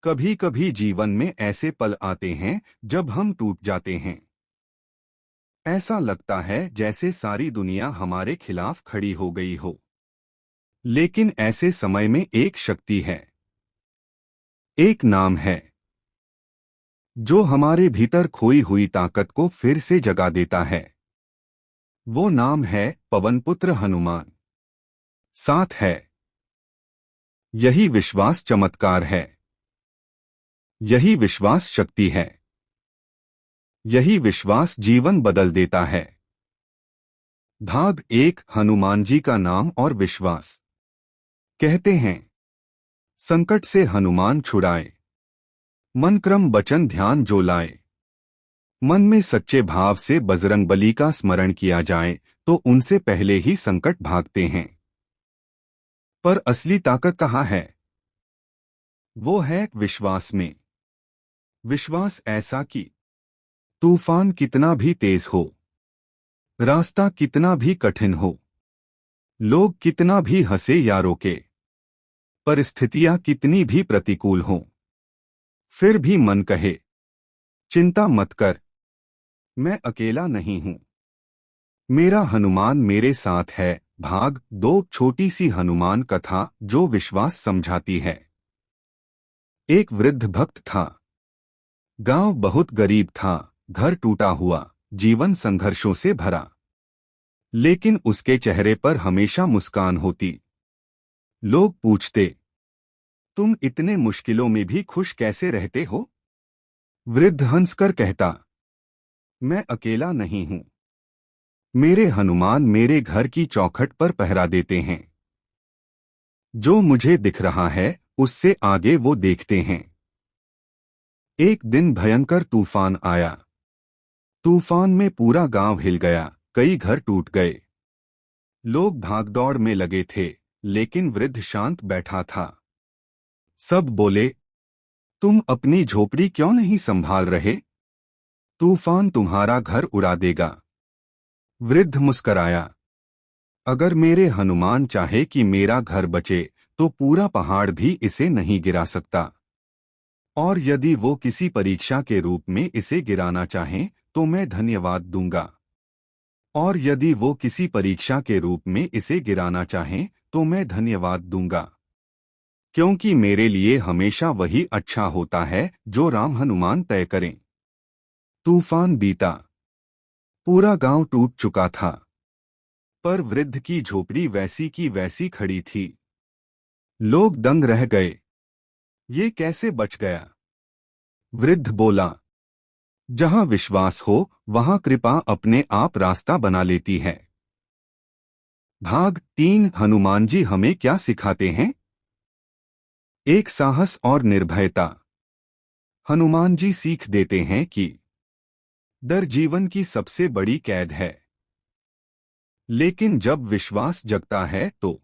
कभी कभी जीवन में ऐसे पल आते हैं जब हम टूट जाते हैं। ऐसा लगता है जैसे सारी दुनिया हमारे खिलाफ खड़ी हो गई हो। लेकिन ऐसे समय में एक शक्ति है, एक नाम है जो हमारे भीतर खोई हुई ताकत को फिर से जगा देता है। वो नाम है पवनपुत्र हनुमान। साथ है, यही विश्वास चमत्कार है, यही विश्वास शक्ति है, यही विश्वास जीवन बदल देता है। भाग 1, हनुमान जी का नाम और विश्वास। कहते हैं, संकट से हनुमान छुड़ाए, मन क्रम वचन ध्यान जो लाए। मन में सच्चे भाव से बजरंगबली का स्मरण किया जाए तो उनसे पहले ही संकट भागते हैं। पर असली ताकत कहाँ है? वो है विश्वास में। विश्वास ऐसा कि तूफान कितना भी तेज हो, रास्ता कितना भी कठिन हो, लोग कितना भी हंसे या रोके, परिस्थितियां कितनी भी प्रतिकूल हों, फिर भी मन कहे, चिंता मत कर, मैं अकेला नहीं हूं, मेरा हनुमान मेरे साथ है। भाग 2, छोटी सी हनुमान कथा जो विश्वास समझाती है। एक वृद्ध भक्त था। गांव बहुत गरीब था, घर टूटा हुआ, जीवन संघर्षों से भरा। लेकिन उसके चेहरे पर हमेशा मुस्कान होती। लोग पूछते, तुम इतने मुश्किलों में भी खुश कैसे रहते हो? वृद्ध हंसकर कहता, मैं अकेला नहीं हूं, मेरे हनुमान मेरे घर की चौखट पर पहरा देते हैं। जो मुझे दिख रहा है उससे आगे वो देखते हैं। एक दिन भयंकर तूफान आया। तूफान में पूरा गांव हिल गया, कई घर टूट गए। लोग भागदौड़ में लगे थे, लेकिन वृद्ध शांत बैठा था। सब बोले, तुम अपनी झोपड़ी क्यों नहीं संभाल रहे? तूफान तुम्हारा घर उड़ा देगा। वृद्ध मुस्कराया, अगर मेरे हनुमान चाहे कि मेरा घर बचे तो पूरा पहाड़ भी इसे नहीं गिरा सकता। और यदि वो किसी परीक्षा के रूप में इसे गिराना चाहें तो मैं धन्यवाद दूंगा। और यदि वो किसी परीक्षा के रूप में इसे गिराना चाहें तो मैं धन्यवाद दूंगा, क्योंकि मेरे लिए हमेशा वही अच्छा होता है जो राम हनुमान तय करें। तूफान बीता, पूरा गांव टूट चुका था, पर वृद्ध की झोपड़ी वैसी की वैसी खड़ी थी। लोग दंग रह गए, ये कैसे बच गया? वृद्ध बोला, जहां विश्वास हो वहां कृपा अपने आप रास्ता बना लेती है। भाग 3, हनुमान जी हमें क्या सिखाते हैं? एक, साहस और निर्भयता। हनुमान जी सीख देते हैं कि डर जीवन की सबसे बड़ी कैद है, लेकिन जब विश्वास जगता है तो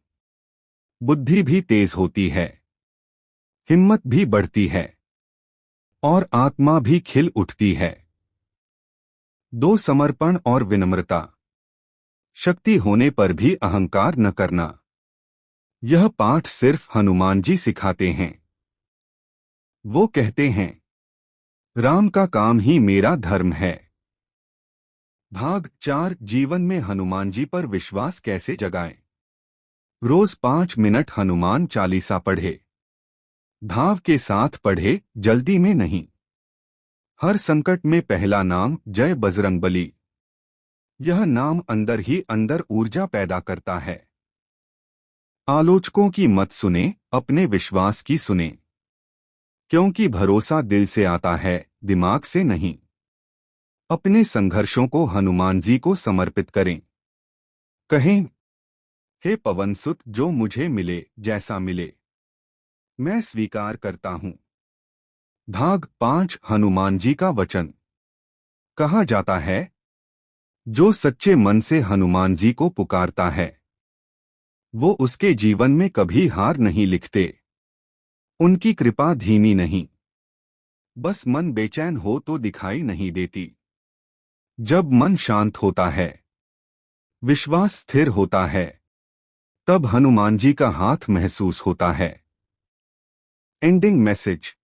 बुद्धि भी तेज होती है, हिम्मत भी बढ़ती है और आत्मा भी खिल उठती है। 2, समर्पण और विनम्रता। शक्ति होने पर भी अहंकार न करना। यह पाठ सिर्फ हनुमान जी सिखाते हैं। वो कहते हैं, राम का काम ही मेरा धर्म है। भाग 4, जीवन में हनुमान जी पर विश्वास कैसे जगाएं। रोज 5 मिनट हनुमान चालीसा पढ़े। भाव के साथ पढ़े, जल्दी में नहीं। हर संकट में पहला नाम जय बजरंगबली। यह नाम अंदर ही अंदर ऊर्जा पैदा करता है। आलोचकों की मत सुने, अपने विश्वास की सुने, क्योंकि भरोसा दिल से आता है, दिमाग से नहीं। अपने संघर्षों को हनुमान जी को समर्पित करें। कहें, हे पवनसुत, जो मुझे मिले जैसा मिले मैं स्वीकार करता हूं। भाग 5, हनुमान जी का वचन। कहा जाता है, जो सच्चे मन से हनुमान जी को पुकारता है वो उसके जीवन में कभी हार नहीं लिखते। उनकी कृपा धीमी नहीं, बस मन बेचैन हो तो दिखाई नहीं देती। जब मन शांत होता है, विश्वास स्थिर होता है, तब हनुमान जी का हाथ महसूस होता है। Ending message.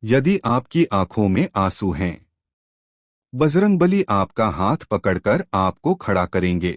यदि आपकी आंखों में आंसू हैं, बजरंगबली आपका हाथ पकड़कर आपको खड़ा करेंगे।